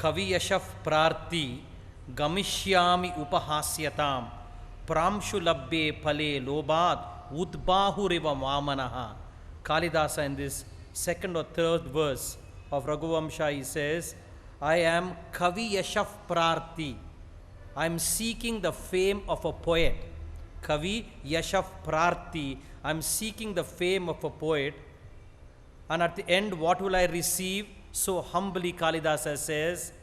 Kaviyashaf prarti gamishyami upahasyatam pramshu labbe pale lobad udbahuriva vamanaha. Kalidasa in this second or third verse of Raghuvamsha, he says, I am Kaviyashaf prarti. I am seeking the fame of a poet. Kavi Yashaf Prarti. I am seeking the fame of a poet. And at the end, what will I receive? So humbly Kalidasa says,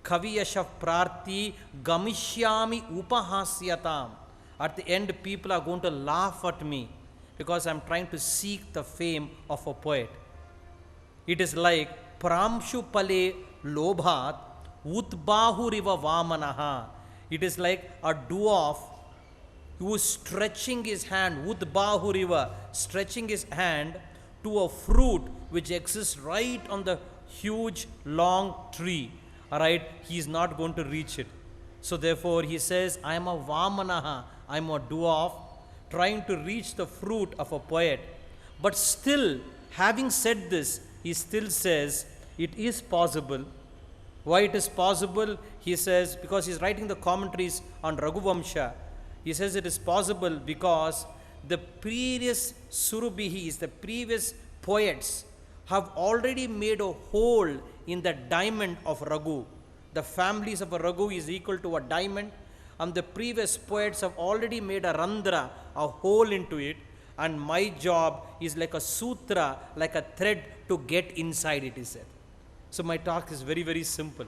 Kavi Yashaf Prarti Gamishyami Upahasyatam. At the end, people are going to laugh at me because I am trying to seek the fame of a poet. It is like Pramshu Pale Lobhat Utbahuriva Vamanaha. It is like a dwarf who is stretching his hand, Udbahuriva, stretching his hand to a fruit which exists right on the huge long tree. Alright, he is not going to reach it. So therefore he says, I am a Vamanaha, I am a dwarf trying to reach the fruit of a poet. But still, having said this, he still says, it is possible. Why it is possible? He says, because he is writing the commentaries on Raghuvamsha. He says it is possible because the previous Surubihis, the previous poets, have already made a hole in the diamond of Raghu. The families of a Raghu is equal to a diamond, and the previous poets have already made a randra, a hole into it, and my job is like a sutra, like a thread to get inside it, he said. So my talk is very, very simple.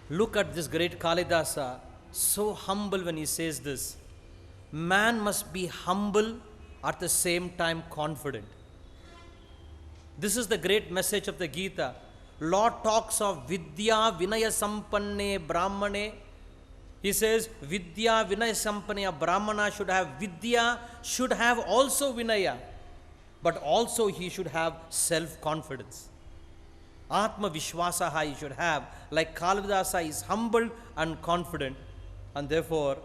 Look at this great Kalidasa, so humble when he says this. Man must be humble at the same time confident. This is the great message of the Gita. Lord talks of Vidya Vinaya Sampanne Brahmane. He says Vidya Vinaya Sampanne, a Brahmana should have Vidya, should have also Vinaya, but also he should have self-confidence. Atma Vishwasaha he should have. Like Kalidasa is humble and confident. And therefore,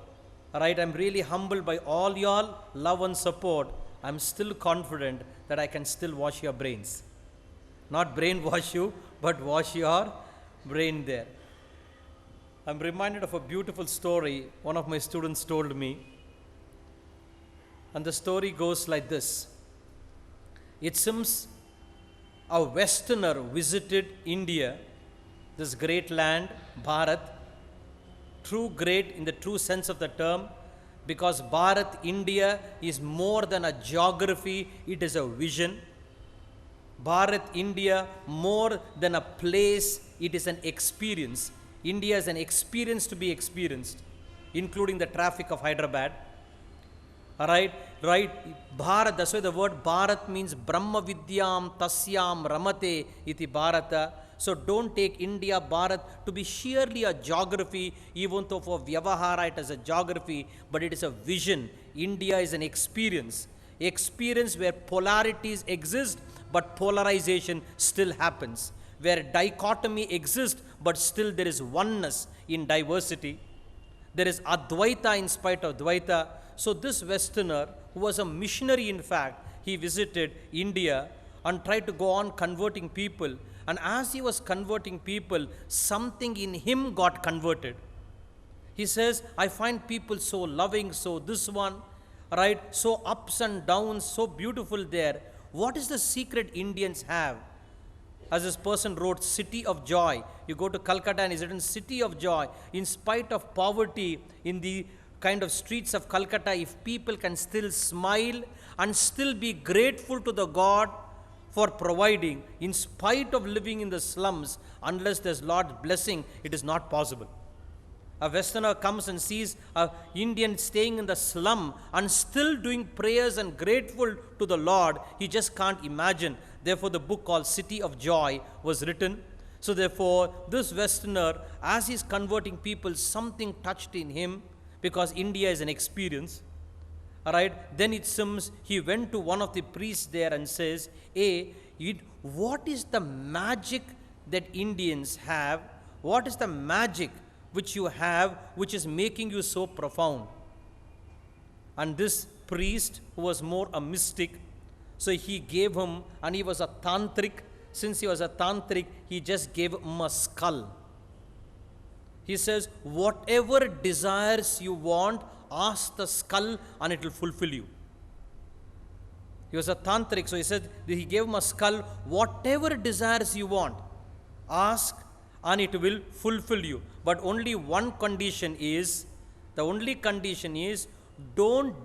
right, I'm really humbled by all your love and support. I'm still confident that I can still wash your brains. Not brainwash you, but wash your brain there. I'm reminded of a beautiful story one of my students told me. And the story goes like this. It seems a Westerner visited India, this great land, Bharat, true great in the true sense of the term, because Bharat, India, is more than a geography, it is a vision. Bharat, India, more than a place, it is an experience. India is an experience to be experienced, including the traffic of Hyderabad. Right? Bharat, that's why the word Bharat means Brahma Vidyam Tasyam Ramate iti Bharata. So don't take India, Bharat to be sheerly a geography, even though for Vyavahara it is a geography, but it is a vision. India is an experience. Experience where polarities exist, but polarization still happens. Where dichotomy exists, but still there is oneness in diversity. There is Advaita in spite of Dvaita. So this Westerner, who was a missionary in fact, he visited India and tried to go on converting people. And as he was converting people, something in him got converted. He says, I find people so loving, so this one, right, so ups and downs, so beautiful there. What is the secret Indians have? As this person wrote, City of Joy. You go to Calcutta and it's written City of Joy. In spite of poverty in the kind of streets of Calcutta, if people can still smile and still be grateful to the God for providing, in spite of living in the slums, unless there's Lord's blessing, it is not possible. A Westerner comes and sees an Indian staying in the slum and still doing prayers and grateful to the Lord. He just can't imagine. Therefore, the book called City of Joy was written. So therefore, this Westerner, as he's converting people, something touched in him, because India is an experience. Alright, then it seems he went to one of the priests there and says, what is the magic that Indians have? What is the magic which you have, which is making you so profound? And this priest, who was more a mystic, so he gave him, and he was a tantric, Since he was a tantric, he just gave him a skull. He says, whatever desires you want, ask the skull and it will fulfill you. He was a tantric, so he said, he gave him a skull, whatever desires you want, ask and it will fulfill you. But only one condition is, don't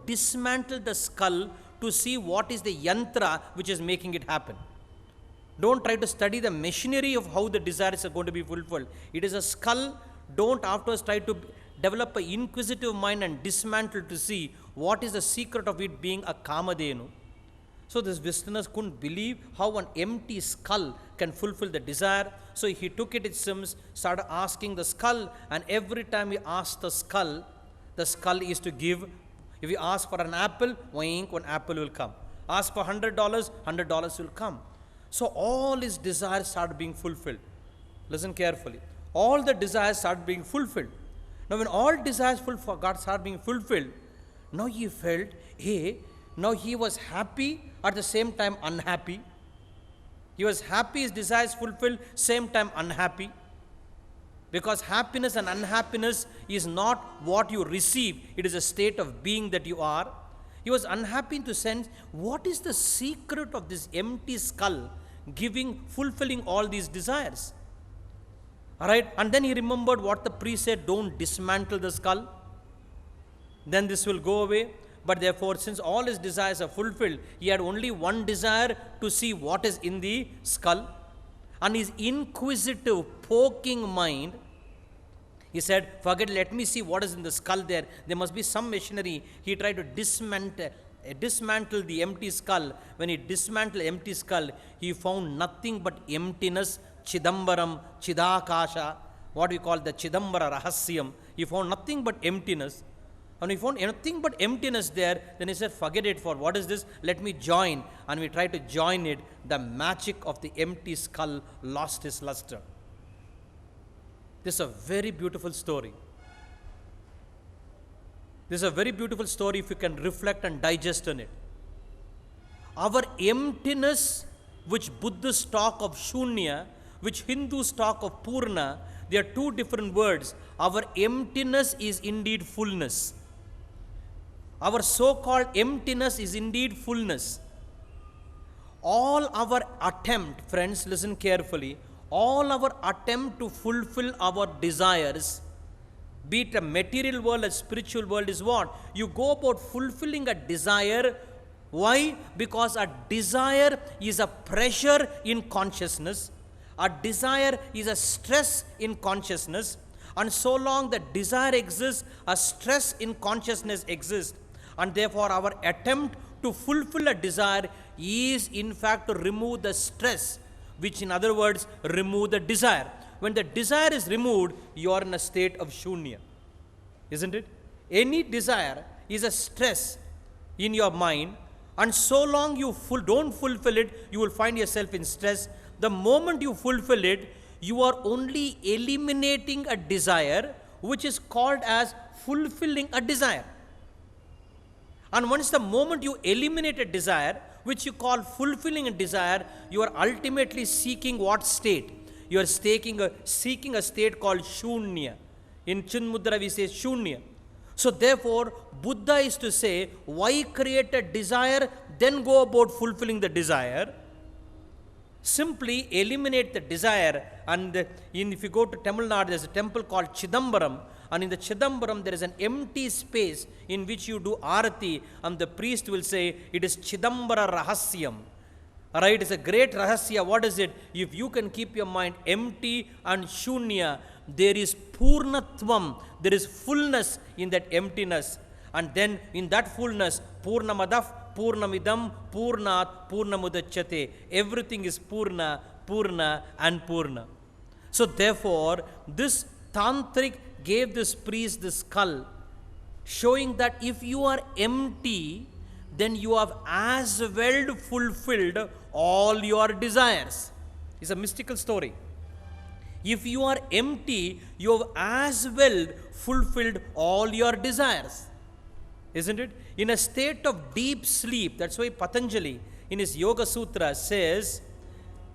dismantle the skull to see what is the yantra which is making it happen. Don't try to study the machinery of how the desires are going to be fulfilled. It is a skull. Don't afterwards try to develop an inquisitive mind and dismantle to see what is the secret of it being a kamadhenu. So this Vishnus couldn't believe how an empty skull can fulfill the desire. So he took it seems, started asking the skull, and every time he asked the skull is to give. If you ask for an apple, wink, one apple will come. Ask for $100, $100 will come. So all his desires started being fulfilled. Listen carefully. All the desires started being fulfilled. Now when all desires for God started being fulfilled, now he felt, hey, now he was happy, at the same time unhappy. He was happy, his desires fulfilled, same time unhappy. Because happiness and unhappiness is not what you receive, it is a state of being that you are. He was unhappy in the sense, what is the secret of this empty skull fulfilling all these desires? Alright, and then he remembered what the priest said, don't dismantle the skull. Then this will go away. But therefore, since all his desires are fulfilled, he had only one desire to see what is in the skull. And his inquisitive, poking mind, he said, forget, let me see what is in the skull there. There must be some machinery. He tried to dismantle the empty skull. When he dismantled the empty skull, he found nothing but emptiness, Chidambaram, Chidakasha, what we call the Chidambara Rahasyam. He found nothing but emptiness. And he found nothing but emptiness there. Then he said, forget it, for what is this? Let me join. And we tried to join it. The magic of the empty skull lost its luster. This is a very beautiful story. This is a very beautiful story if you can reflect and digest on it. Our emptiness, which Buddhists talk of Shunya, which Hindus talk of Purna, they are two different words. Our emptiness is indeed fullness. Our so-called emptiness is indeed fullness. All our attempt, friends, listen carefully, all our attempt to fulfill our desires, be it a material world, a spiritual world, is what? You go about fulfilling a desire. Why? Because a desire is a pressure in consciousness. A desire is a stress in consciousness. And so long the desire exists, a stress in consciousness exists. And therefore our attempt to fulfill a desire is in fact to remove the stress, which in other words, remove the desire. When the desire is removed, you are in a state of shunya. Isn't it? Any desire is a stress in your mind, and so long you don't fulfill it, you will find yourself in stress. The moment you fulfill it, you are only eliminating a desire, which is called as fulfilling a desire. And once the moment you eliminate a desire, which you call fulfilling a desire, you are ultimately seeking what state? You are seeking a state called Shunya. In Chinmudra we say Shunya. So therefore, Buddha is to say, why create a desire, then go about fulfilling the desire? Simply eliminate the desire. And if you go to Tamil Nadu, there is a temple called Chidambaram. And in the Chidambaram, there is an empty space in which you do arati, and the priest will say, it is Chidambara Rahasyam. Alright, it's a great rahasya. What is it? If you can keep your mind empty and shunya, there is purnatvam, there is fullness in that emptiness. And then in that fullness, purnamadaf, purnamidam, purnat, purnamudachyate. Everything is purna, purna and purna. So therefore, this tantric gave this priest the skull, showing that if you are empty, then you have as well fulfilled all your desires. It's a mystical story. If you are empty, you have as well fulfilled all your desires. Isn't it? In a state of deep sleep, that's why Patanjali in his Yoga Sutra says,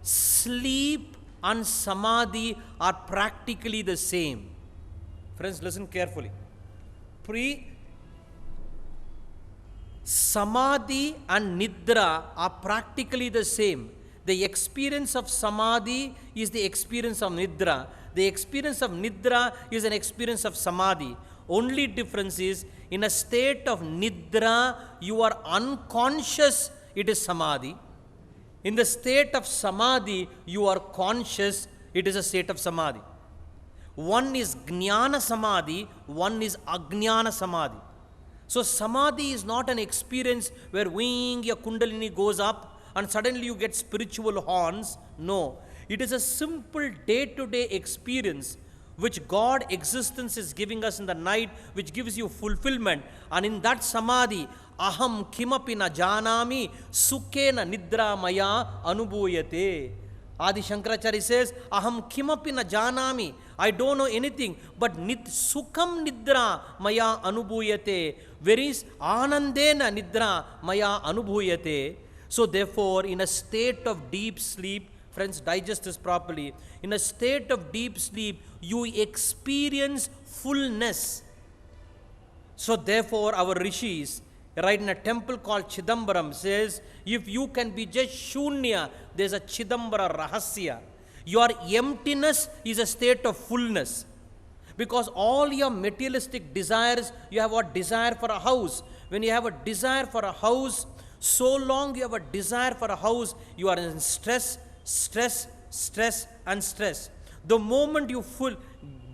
sleep and samadhi are practically the same. Friends, listen carefully. Samadhi and nidra are practically the same. The experience of samadhi is the experience of nidra. The experience of nidra is an experience of samadhi. Only difference is, in a state of nidra, you are unconscious, it is samadhi. In the state of samadhi, you are conscious, it is a state of samadhi. One is jnana samadhi, one is ajnana samadhi. So samadhi is not an experience where wing your kundalini goes up and suddenly you get spiritual horns. No, it is a simple day-to-day experience which God existence is giving us in the night, which gives you fulfillment. And in that samadhi, aham kimapi na janami sukhena nidra maya anubhuyate. Adi Shankaracharya says, aham kimapi na janami. I don't know anything, but sukham nidra maya anubhuyate. Where is anandena nidra maya anubhuyate. So therefore, in a state of deep sleep, friends, digest this properly. In a state of deep sleep, you experience fullness. So therefore, our rishis, right, in a temple called Chidambaram, says, if you can be just shunya, there's a Chidambara Rahasya. Your emptiness is a state of fullness. Because all your materialistic desires, you have a desire for a house. When you have a desire for a house, so long you have a desire for a house, you are in stress, and stress. The moment you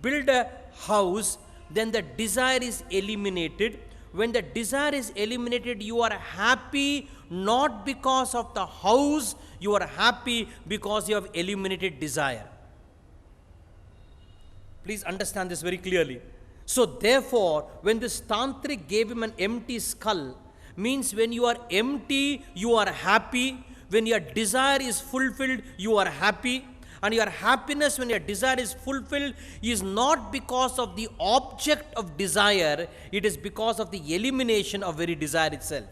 build a house, then the desire is eliminated. When the desire is eliminated, you are happy not because of the house, you are happy because you have eliminated desire. Please understand this very clearly. So therefore, when this tantric gave him an empty skull, means when you are empty, you are happy. When your desire is fulfilled, you are happy. And your happiness when your desire is fulfilled is not because of the object of desire, it is because of the elimination of very desire itself.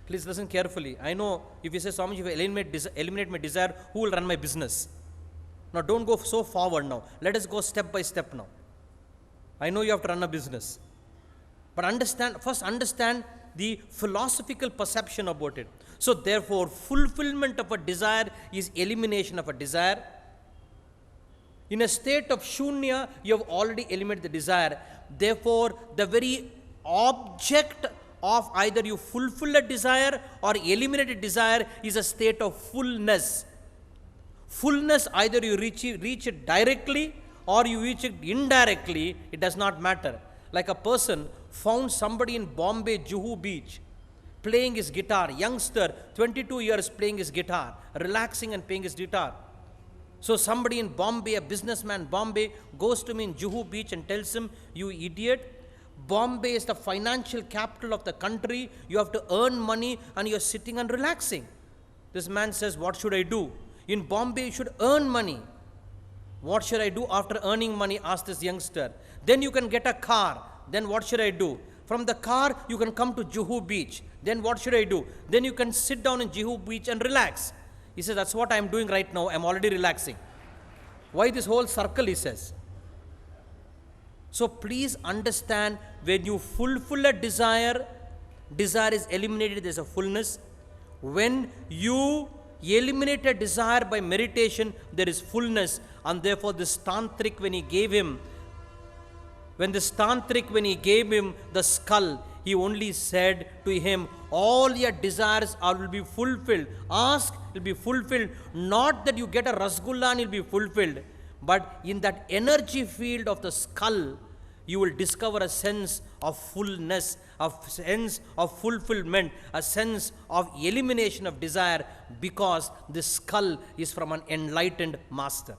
Please listen carefully. I know if you say, Swami, if you eliminate my desire, who will run my business? Now don't go so forward now. Let us go step by step now. I know you have to run a business. But first understand the philosophical perception about it. So therefore, fulfillment of a desire is elimination of a desire. In a state of shunya, you have already eliminated the desire. Therefore, the very object of either you fulfill a desire or eliminate a desire is a state of fullness. Fullness, either you reach it directly or you reach it indirectly, it does not matter. Like a person found somebody in Bombay, Juhu Beach, playing his guitar, youngster, 22 years playing his guitar, relaxing and playing his guitar. So somebody in Bombay, a businessman Bombay, goes to me in Juhu Beach and tells him, you idiot, Bombay is the financial capital of the country, you have to earn money and you're sitting and relaxing. This man says, what should I do? In Bombay, you should earn money. What should I do after earning money? Asked this youngster. Then you can get a car. Then what should I do? From the car, you can come to Juhu Beach. Then what should I do? Then you can sit down in Juhu Beach and relax. He says, that's what I'm doing right now. I'm already relaxing. Why this whole circle, he says. So please understand, when you fulfill a desire, desire is eliminated, there's a fullness. When you eliminate a desire by meditation, there is fullness. And therefore this tantric, when he gave him the skull, he only said to him, all your desires will be fulfilled. Ask, will be fulfilled. Not that you get a rasgulla and will be fulfilled, but in that energy field of the skull, you will discover a sense of fullness, a sense of fulfillment, a sense of elimination of desire, because this skull is from an enlightened master.